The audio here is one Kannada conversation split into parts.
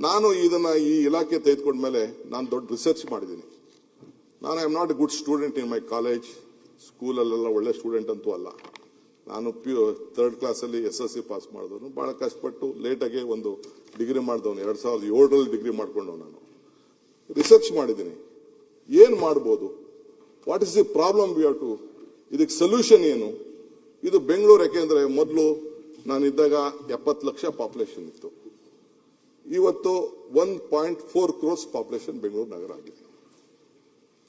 ನಾನು ಇದನ್ನ ಈ ಇಲಾಖೆ ತೆಗೆದುಕೊಂಡ್ಮೇಲೆ ನಾನು ದೊಡ್ಡ ರಿಸರ್ಚ್ ಮಾಡಿದ್ದೀನಿ. ನಾನು I am not a good student in my college, ಸ್ಕೂಲಲ್ಲೆಲ್ಲ ಒಳ್ಳೆ ಸ್ಟೂಡೆಂಟ್ ಅಂತೂ ಅಲ್ಲ. ನಾನು ಥರ್ಡ್ ಕ್ಲಾಸಲ್ಲಿ SSC ಪಾಸ್ ಮಾಡಿದವನು, ಬಹಳ ಕಷ್ಟಪಟ್ಟು ಲೇಟಾಗೆ ಒಂದು ಡಿಗ್ರಿ ಮಾಡಿದವನು. 2007ರಲ್ಲಿ ಡಿಗ್ರಿ ಮಾಡ್ಕೊಂಡವ್. ನಾನು ರಿಸರ್ಚ್ ಮಾಡಿದ್ದೀನಿ, ಏನ್ ಮಾಡ್ಬೋದು, what is the problem we have to, ಇದಕ್ಕೆ ಸೊಲ್ಯೂಷನ್ ಏನು. ಇದು ಬೆಂಗಳೂರು, ಯಾಕೆಂದ್ರೆ ಮೊದಲು ನಾನಿದ್ದಾಗ 70 ಲಕ್ಷ ಪಾಪ್ಯುಲೇಷನ್ ಇತ್ತು. ಇವತ್ತು 1.4 crores ಪಾಪ್ಯುಲೇಷನ್ ಬೆಂಗಳೂರು ನಗರ ಆಗಿದೆ.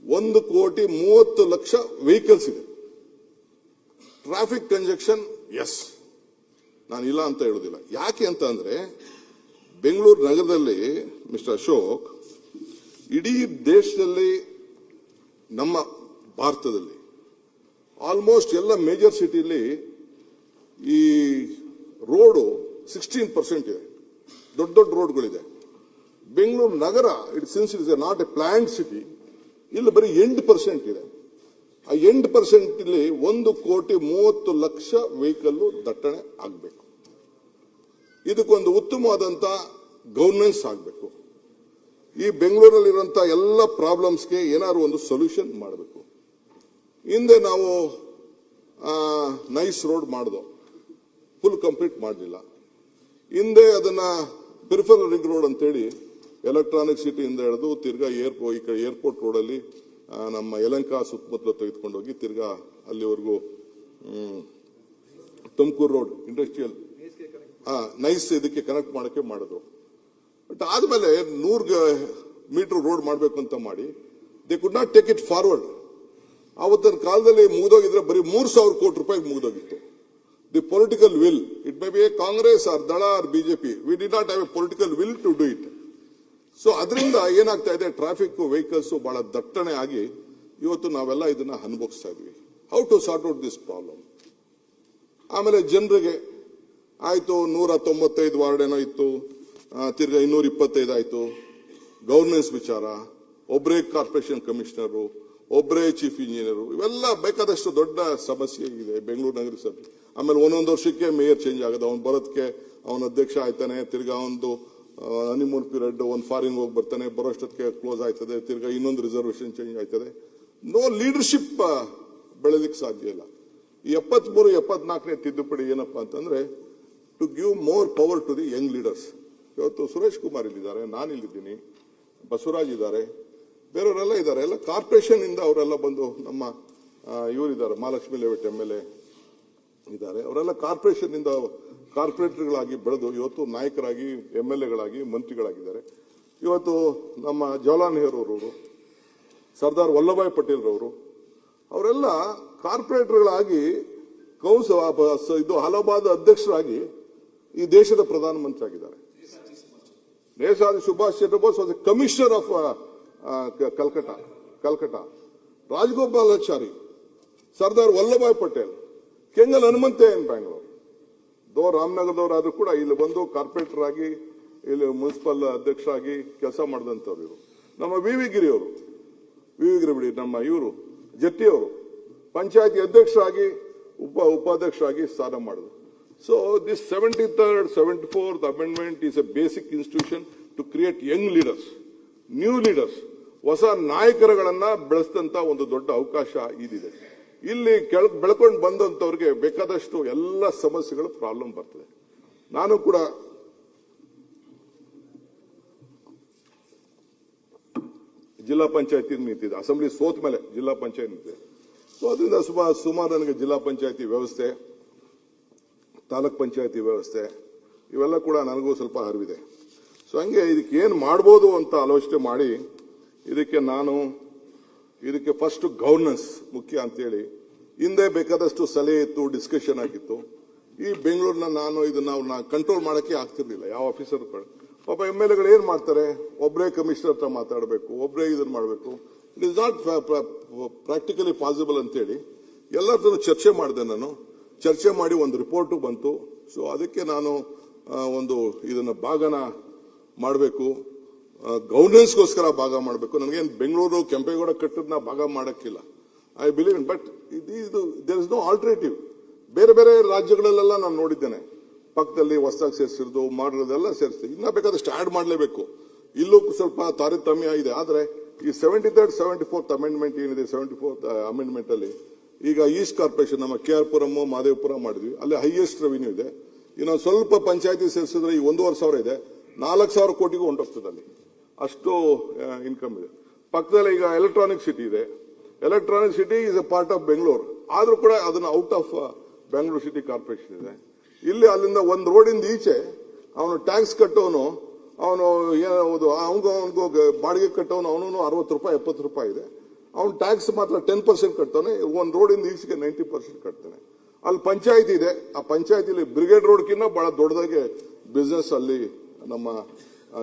1,30,00,000 ವೆಹಿಕಲ್ಸ್ ಇದೆ. ಟ್ರಾಫಿಕ್ ಕಂಜೆಕ್ಷನ್ ಎಸ್, ನಾನು ಇಲ್ಲ ಅಂತ ಹೇಳುದಿಲ್ಲ. ಯಾಕೆ ಅಂತ ಅಂದ್ರೆ ಬೆಂಗಳೂರು ನಗರದಲ್ಲಿ ಮಿಸ್ಟರ್ ಅಶೋಕ್, ಇಡೀ ದೇಶದಲ್ಲಿ, ನಮ್ಮ ಭಾರತದಲ್ಲಿ ಆಲ್ಮೋಸ್ಟ್ ಎಲ್ಲ ಮೇಜರ್ ಸಿಟಿಲಿ ಈ ರೋಡು 16% ಇದೆ. ದೊಡ್ಡ ದೊಡ್ಡ ರೋಡ್ಗಳಿದೆ. ಬೆಂಗಳೂರು ನಗರ since it is not a planned city, ಇಲ್ಲಿ ಬರೀ 8% ಇದೆ. ಆ 8% ಇಲ್ಲಿ 1,30,00,000 ವೆಹಿಕಲ್ ದಟ್ಟಣೆ ಆಗಬೇಕು. ಇದಕ್ಕೊಂದು ಉತ್ತಮವಾದಂತ ಗವರ್ನೆನ್ಸ್ ಆಗಬೇಕು. ಈ ಬೆಂಗಳೂರಲ್ಲಿರುವಂತಹ ಎಲ್ಲ ಪ್ರಾಬ್ಲಮ್ಸ್ಗೆ ಏನಾದ್ರು ಒಂದು ಸೊಲ್ಯೂಷನ್ ಮಾಡಬೇಕು. ಹಿಂದೆ ನಾವು ನೈಸ್ ರೋಡ್ ಮಾಡಿದೋ, ಫುಲ್ ಕಂಪ್ಲೀಟ್ ಮಾಡಲಿಲ್ಲ. ಹಿಂದೆ ಅದನ್ನ ಪೆರಿಫೆರಲ್ ರಿಂಗ್ ರೋಡ್ ಅಂತೇಳಿ ಎಲೆಕ್ಟ್ರಾನಿಕ್ ಸಿಟಿಯಿಂದ ಹಿಡಿದು ತಿರ್ಗಾ ಈ ಕಡೆ ಏರ್ಪೋರ್ಟ್ ರೋಡಲ್ಲಿ ನಮ್ಮ ಯಲಹಂಕ ಸುತ್ತಮುತ್ತಲು ತೆಗೆದುಕೊಂಡೋಗಿ ತಿರ್ಗಾ ಅಲ್ಲಿವರೆಗೂ ತುಮಕೂರು ರೋಡ್ ಇಂಡಸ್ಟ್ರಿಯಲ್ ನೈಸ್ ಇದಕ್ಕೆ ಕನೆಕ್ಟ್ ಮಾಡಕ್ಕೆ ಮಾಡಿದ್ರು. ಬಟ್ ಆದ್ಮೇಲೆ 100 ಮೀಟರ್ ರೋಡ್ ಮಾಡಬೇಕು ಅಂತ ಮಾಡಿ they could not take it forward. ಆವತ್ತಿನ ಕಾಲದಲ್ಲಿ ಮುಗಿದೋಗಿದ್ರೆ ಬರೀ 3,000 ಕೋಟಿ ರೂಪಾಯಿ ಮುಗಿದೋಗಿತ್ತು. The political will, it may be a Congress or Dal or BJP, we did not have a political will to do it. So ಅದರಿಂದ ಏನಾಗ್ತಾ ಇದೆ, ಟ್ರಾಫಿಕ್ ವೆಹಿಕಲ್ಸ್ ಬಹಳ ದಟ್ಟಣೆ ಆಗಿ ಇವತ್ತು ನಾವೆಲ್ಲ ಇದನ್ನ ಅನುಭವಿಸ್ತಾ ಇದ್ವಿ. How to sort out this problem. ಆಮೇಲೆ ಜನರಿಗೆ ಆಯ್ತು 195 ವಾರ್ಡ್ ಏನೋ ಇತ್ತು, ತಿರ್ಗಾ 225 ಆಯ್ತು. ಗವರ್ನೆನ್ಸ್ ವಿಚಾರ, ಒಬ್ಬರೇ ಕಾರ್ಪೊರೇಷನ್ ಕಮಿಷನರು, ಒಬ್ಬರೇ ಚೀಫ್ ಇಂಜಿನಿಯರ್, ಇವೆಲ್ಲ ಬೇಕಾದಷ್ಟು ದೊಡ್ಡ ಸಮಸ್ಯೆ ಇದೆ ಬೆಂಗಳೂರು ನಗರ ಸಭೆ. ಆಮೇಲೆ ಒಂದೊಂದು ವರ್ಷಕ್ಕೆ ಮೇಯರ್ ಚೇಂಜ್ ಆಗೋದು, ಅವ್ನು ಬರೋದಕ್ಕೆ ಅವನ ಅಧ್ಯಕ್ಷ ಆಯ್ತಾನೆ, ತಿರ್ಗಾ ಒಂದು ಹನಿಮೂನ್ ಪೀರಿಯಡ್, ಒಂದು ಫಾರಿನ್ ಹೋಗಿ ಬರ್ತಾನೆ, ಬರೋಷ್ಟೊತ್ತಿಗೆ ಕ್ಲೋಸ್ ಆಯ್ತದೆ, ತಿರ್ಗಾ ಇನ್ನೊಂದು ರಿಸರ್ವೇಶನ್ ಚೇಂಜ್ ಆಯ್ತದೆ. ನೋ ಲೀಡರ್ಶಿಪ್ ಬೆಳೆಲಿಕ್ಕೆ ಸಾಧ್ಯ ಇಲ್ಲ. ಈ 73, 74ನೇ ತಿದ್ದುಪಡಿ ಏನಪ್ಪಾ ಅಂತಂದ್ರೆ to give more power to the young leaders. ಇವತ್ತು ಸುರೇಶ್ ಕುಮಾರ್ ಇಲ್ಲಿದ್ದಾರೆ, ನಾನು ಇಲ್ಲಿದ್ದೀನಿ, ಬಸವರಾಜ್ ಇದ್ದಾರೆ, ಬೇರೆಯವರೆಲ್ಲ ಇದ್ದಾರೆ. ಎಲ್ಲ ಕಾರ್ಪೊರೇಷನ್ ಇಂದ ಅವರೆಲ್ಲ ಬಂದು, ನಮ್ಮ ಇವರಿದ್ದಾರೆ ಮಹಾಲಕ್ಷ್ಮಿ ಲೇಔಟ್ MLA ಇದ್ದಾರೆ, ಅವರೆಲ್ಲ ಕಾರ್ಪೊರೇಷನ್ ಇಂದ ಕಾರ್ಪೊರೇಟರ್ಗಳಾಗಿ ಬೆಳೆದು ಇವತ್ತು ನಾಯಕರಾಗಿ, MLAಗಳಾಗಿ, ಮಂತ್ರಿಗಳಾಗಿದ್ದಾರೆ. ಇವತ್ತು ನಮ್ಮ ಜವಾಹರ್ಲಾಲ್ ನೆಹರು ಅವರು, ಸರ್ದಾರ್ ವಲ್ಲಭಾಯ್ ಪಟೇಲ್ ರವರು, ಅವರೆಲ್ಲ ಕಾರ್ಪೊರೇಟರ್ಗಳಾಗಿ ಇದು ಅಲಹಾಬಾದ್ ಅಧ್ಯಕ್ಷರಾಗಿ ಈ ದೇಶದ ಪ್ರಧಾನಮಂತ್ರಿ ಆಗಿದ್ದಾರೆ. Netaji Subhash Chandra Bose was a commissioner of Calcutta. Rajagopalachari, Sardar Vallabhbhai Patel, Kengal Hanumanthaiah Bangalore, ರಾಮನಗರದವರಾದ್ರೂ ಕೂಡ ಇಲ್ಲಿ ಬಂದು ಕಾರ್ಪೊರೇಟರ್ ಆಗಿ, ಇಲ್ಲಿ ಮುನ್ಸಿಪಲ್ ಅಧ್ಯಕ್ಷರಾಗಿ ಕೆಲಸ ಮಾಡಿದಂಥವ್ರು ಇವರು. ನಮ್ಮ ವಿ ವಿ ಗಿರಿ ಬಿಡಿ, ನಮ್ಮ ಇವರು ಜಟ್ಟಿಯವರು ಪಂಚಾಯತಿ ಅಧ್ಯಕ್ಷರಾಗಿ, ಉಪಾಧ್ಯಕ್ಷರಾಗಿ ಸ್ಥಾನ ಮಾಡಿದ್ರು. So this 73rd, 74th amendment is a basic institution to create young leaders, new leaders, ಹೊಸ ನಾಯಕರುಗಳನ್ನ ಬೆಳೆಸಿದಂತ ಒಂದು ದೊಡ್ಡ ಅವಕಾಶ ಇದಿದೆ. ಇಲ್ಲಿ ಬೆಳ್ಕೊಂಡು ಬಂದಂತವ್ರಿಗೆ ಬೇಕಾದಷ್ಟು ಎಲ್ಲ ಸಮಸ್ಯೆಗಳು ಪ್ರಾಬ್ಲಮ್ ಬರ್ತದೆ. ನಾನು ಕೂಡ ಜಿಲ್ಲಾ ಪಂಚಾಯತಿ ನಿಂತಿದ್ದೆ, ಅಸೆಂಬ್ಲಿ ಸೋತ ಮೇಲೆ ಜಿಲ್ಲಾ ಪಂಚಾಯತ್ ನಿಂತಿದೆ. ಸೊ ಅದರಿಂದ ಸುಮಾರು ನನಗೆ ಜಿಲ್ಲಾ ಪಂಚಾಯತಿ ವ್ಯವಸ್ಥೆ, ತಾಲೂಕ್ ಪಂಚಾಯತಿ ವ್ಯವಸ್ಥೆ, ಇವೆಲ್ಲ ಕೂಡ ನನಗೂ ಸ್ವಲ್ಪ ಅರಿವಿದೆ. ಸೊ ಹಂಗೆ ಇದಕ್ಕೆ ಏನ್ ಮಾಡ್ಬೋದು ಅಂತ ಆಲೋಚನೆ ಮಾಡಿ ಇದಕ್ಕೆ ಫಸ್ಟ್ ಗವರ್ನೆನ್ಸ್ ಮುಖ್ಯ ಅಂತೇಳಿ ಹಿಂದೆ ಬೇಕಾದಷ್ಟು ಸಲಹೆ ಇತ್ತು, ಡಿಸ್ಕಷನ್ ಆಗಿತ್ತು. ಈ ಬೆಂಗಳೂರಿನ ಇದನ್ನ ಕಂಟ್ರೋಲ್ ಮಾಡಕ್ಕೆ ಆಗ್ತಿರ್ಲಿಲ್ಲ. ಯಾವ ಆಫೀಸರ್ ಪಾಪ MLAಗಳು ಏನ್ ಮಾಡ್ತಾರೆ, ಒಬ್ಬರೇ ಕಮಿಷನರ್ ಹತ್ರ ಮಾತಾಡಬೇಕು, ಒಬ್ಬರೇ ಇದನ್ನ ಮಾಡಬೇಕು. It is not practically possible ಅಂತೇಳಿ ಎಲ್ಲರ ಚರ್ಚೆ ಮಾಡಿದೆ. ನಾನು ಚರ್ಚೆ ಮಾಡಿ ಒಂದು ರಿಪೋರ್ಟ್ ಬಂತು. ಸೊ ಅದಕ್ಕೆ ನಾನು ಇದನ್ನ ಭಾಗನ ಮಾಡಬೇಕು, ಗವರ್ನೆನ್ಸ್ಗೋಸ್ಕರ ಭಾಗ ಮಾಡಬೇಕು. ನನಗೇನು ಬೆಂಗಳೂರು ಕೆಂಪೇಗೌಡ ಕಟ್ಟಡನ ಭಾಗ ಮಾಡಕ್ಕಿಲ್ಲ. ಐ ಬಿಲೀವ್ ಇನ್, ಬಟ್ ಇದು ದೇರ್ ಇಸ್ ನೋ ಆಲ್ಟರ್ನೇಟಿವ್. ಬೇರೆ ಬೇರೆ ರಾಜ್ಯಗಳಲ್ಲೆಲ್ಲ ನಾನು ನೋಡಿದ್ದೇನೆ, ಪಕ್ಕದಲ್ಲಿ ಹೊಸದಾಗಿ ಸೇರಿಸಿರೋದು ಮಾಡಿರೋದೆಲ್ಲ ಸೇರಿಸ್ತೀವಿ. ಇನ್ನ ಬೇಕಾದಷ್ಟು ಆಡ್ ಮಾಡಲೇಬೇಕು. ಇಲ್ಲೂ ಸ್ವಲ್ಪ ತಾರತಮ್ಯ ಇದೆ. ಆದ್ರೆ ಈ 73rd 74th ಅಮೆಂಡ್ಮೆಂಟ್ ಏನಿದೆ, 74th ಅಮೆಂಡ್ಮೆಂಟ್ ಅಲ್ಲಿ ಈಗ ಈಸ್ಟ್ ಕಾರ್ಪೊರೇಷನ್ ನಮ್ಮ KR ಪುರಂ ಮಾದೇವಪುರ ಮಾಡಿದ್ವಿ. ಅಲ್ಲಿ ಹೈಯೆಸ್ಟ್ ರೆವಿನ್ಯೂ ಇದೆ. ಇನ್ನೊಂದು ಸ್ವಲ್ಪ ಪಂಚಾಯತಿ ಸೇರಿಸಿದ್ರೆ ಈ 1,500 ಇದೆ, 4,000 ಕೋಟಿಗೂ ಹೊಂಟೋಗ್ತದೆ ಅಲ್ಲಿ, ಅಷ್ಟು ಇನ್ಕಮ್ ಇದೆ. ಪಕ್ಕದಲ್ಲಿ ಈಗ ಎಲೆಕ್ಟ್ರಾನಿಕ್ ಸಿಟಿ ಇದೆ. Electronic city is A part of Bengaluru, ಆದ್ರೂ ಕೂಡ ಅದನ್ನ out of Bengaluru city corporation ಇದೆ. ಇಲ್ಲಿ ಅಲ್ಲಿಂದ ಒಂದು ರೋಡಿಂದ ಈಚೆ ಅವನು ಟ್ಯಾಕ್ಸ್ ಕಟ್ಟೋನು, ಅವನು ಅವನಿಗೂ ಬಾಡಿಗೆ ಕಟ್ಟೋನು, ಅವನು 60 ರೂಪಾಯಿ 70 ರೂಪಾಯಿ ಇದೆ. ಅವ್ನು ಟ್ಯಾಕ್ಸ್ ಮಾತ್ರ 10% ಕಟ್ತಾನೆ. ಒಂದು ರೋಡಿಂದ ಈಚೆಗೆ 90% ಕಟ್ತಾನೆ. ಅಲ್ಲಿ ಪಂಚಾಯತಿ ಇದೆ. ಆ ಪಂಚಾಯತಿಲಿ ಬ್ರಿಗೇಡ್ ರೋಡ್ಕಿನ್ನ ಬಹಳ ದೊಡ್ಡದಾಗಿ ಬಿಸ್ನೆಸ್ ಅಲ್ಲಿ ನಮ್ಮ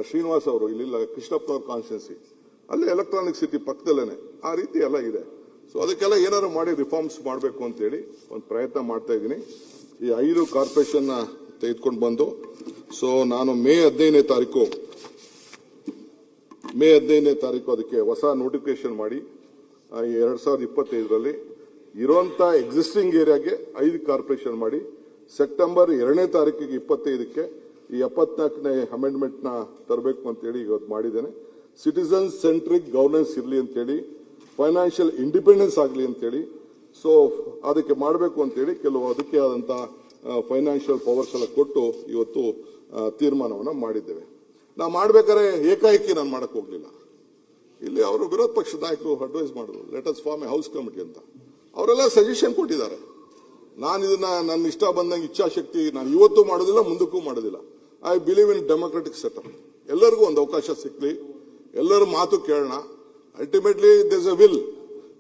ಶ್ರೀನಿವಾಸ್ ಅವರು ಇಲ್ಲಿಲ್ಲ, ಕೃಷ್ಣಪ್ಪನವ್ರ ಕಾನ್ಸ್ಟಿಟ್ಯೂನ್ಸಿ ಅಲ್ಲಿ ಎಲೆಕ್ಟ್ರಾನಿಕ್ ಸಿಟಿ ಪಕ್ಕದಲ್ಲೇನೆ ಆ ರೀತಿ ಎಲ್ಲ ಇದೆ. ಸೊ ಅದಕ್ಕೆಲ್ಲ ಏನಾದ್ರು ಮಾಡಿ ರಿಫಾರ್ಮ್ಸ್ ಮಾಡಬೇಕು ಅಂತೇಳಿ ಒಂದು ಪ್ರಯತ್ನ ಮಾಡ್ತಾ ಇದ್ದೀನಿ. ಈ 5 ಕಾರ್ಪೊರೇಷನ್ ತೆಗೆದುಕೊಂಡು ಬಂದು, ಸೊ ನಾನು ಮೇ 15ನೇ ತಾರೀಕು ಅದಕ್ಕೆ ಹೊಸ ನೋಟಿಫಿಕೇಶನ್ ಮಾಡಿ 2025ರಲ್ಲಿ ಇರುವಂತ ಎಕ್ಸಿಸ್ಟಿಂಗ್ ಏರಿಯಾಗೆ 5 ಕಾರ್ಪೊರೇಷನ್ ಮಾಡಿ ಸೆಪ್ಟೆಂಬರ್ 2ನೇ ತಾರೀಕಿಗೆ 25ಕ್ಕೆ ಈ 74ನೇ ಅಮೆಂಡ್ಮೆಂಟ್ ನ ತರಬೇಕು ಅಂತೇಳಿ ಇವತ್ತು ಮಾಡಿದ್ದೇನೆ. ಸಿಟಿಸನ್ ಸೆಂಟ್ರಿಕ್ ಗವರ್ನೆನ್ಸ್ ಇರಲಿ ಅಂತೇಳಿ, ಫೈನಾನ್ಷಿಯಲ್ ಇಂಡಿಪೆಂಡೆನ್ಸ್ ಆಗಲಿ ಅಂತೇಳಿ, ಸೊ ಅದಕ್ಕೆ ಮಾಡಬೇಕು ಅಂತೇಳಿ ಕೆಲವು ಅದಕ್ಕೆ ಆದಂತ ಫೈನಾನ್ಷಿಯಲ್ ಪವರ್ಸ್ ಎಲ್ಲ ಕೊಟ್ಟು ಇವತ್ತು ತೀರ್ಮಾನವನ್ನ ಮಾಡಿದ್ದೇವೆ. ನಾವು ಮಾಡ್ಬೇಕಾದ್ರೆ ಏಕಾಏಕಿ ನಾನು ಮಾಡಕ್ ಹೋಗ್ಲಿಲ್ಲ. ಇಲ್ಲಿ ಅವರು ವಿರೋಧ ಪಕ್ಷದ ನಾಯಕರು ಅಡ್ವೈಸ್ ಮಾಡಿದ್ರು, let us form a house committee ಅಂತ. ಅವರೆಲ್ಲ ಸಜೆಷನ್ ಕೊಟ್ಟಿದ್ದಾರೆ. ನಾನು ಇದನ್ನ ನನ್ನ ಇಷ್ಟ ಬಂದಂಗೆ ಇಚ್ಛಾಶಕ್ತಿ ನಾನು ಇವತ್ತು ಮಾಡೋದಿಲ್ಲ, ಮುಂದಕ್ಕೂ ಮಾಡೋದಿಲ್ಲ. I believe in democratic setup. ಎಲ್ಲರಿಗೂ ಒಂದು ಅವಕಾಶ ಸಿಕ್ಲಿ, ಎಲ್ಲರ ಮಾತು ಕೇಳೋಣ. Ultimately there's a will,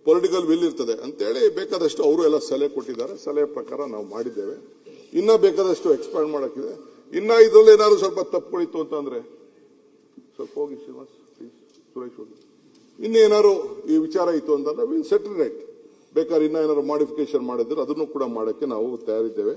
political will ಇರ್ತದೆ ಅಂತೇಳಿ ಬೇಕಾದಷ್ಟು ಅವರು ಎಲ್ಲ ಸಲಹೆ ಕೊಟ್ಟಿದ್ದಾರೆ. ಸಲಹೆ ಪ್ರಕಾರ ನಾವು ಮಾಡಿದ್ದೇವೆ. ಇನ್ನ ಬೇಕಾದಷ್ಟು ಎಕ್ಸ್ಪ್ಯಾಂಡ್ ಮಾಡಕ್ಕಿದೆ. ಇನ್ನ ಇದ್ರಲ್ಲಿ ಏನಾದ್ರು ಸ್ವಲ್ಪ ತಪ್ಪುಳಿತು ಅಂತಂದ್ರೆ ಸ್ವಲ್ಪ ಹೋಗಿ ಶ್ರೀನಿವಾಸ್ ಪ್ಲೀಸ್, ಸುರೇಶ್ ಹೋಗಿ, ಇನ್ನೇನಾದ್ರು ಈ ವಿಚಾರ ಇತ್ತು ಅಂತಂದ್ರೆ ವಿಲ್ ಸೆಟಲ್ ರೈಟ್. ಬೇಕಾದ್ರೆ ಇನ್ನ ಏನಾದ್ರು ಮಾಡಿಫಿಕೇಶನ್ ಮಾಡಿದ್ರೆ ಅದನ್ನು ಕೂಡ ಮಾಡಕ್ಕೆ ನಾವು ತಯಾರಿದ್ದೇವೆ.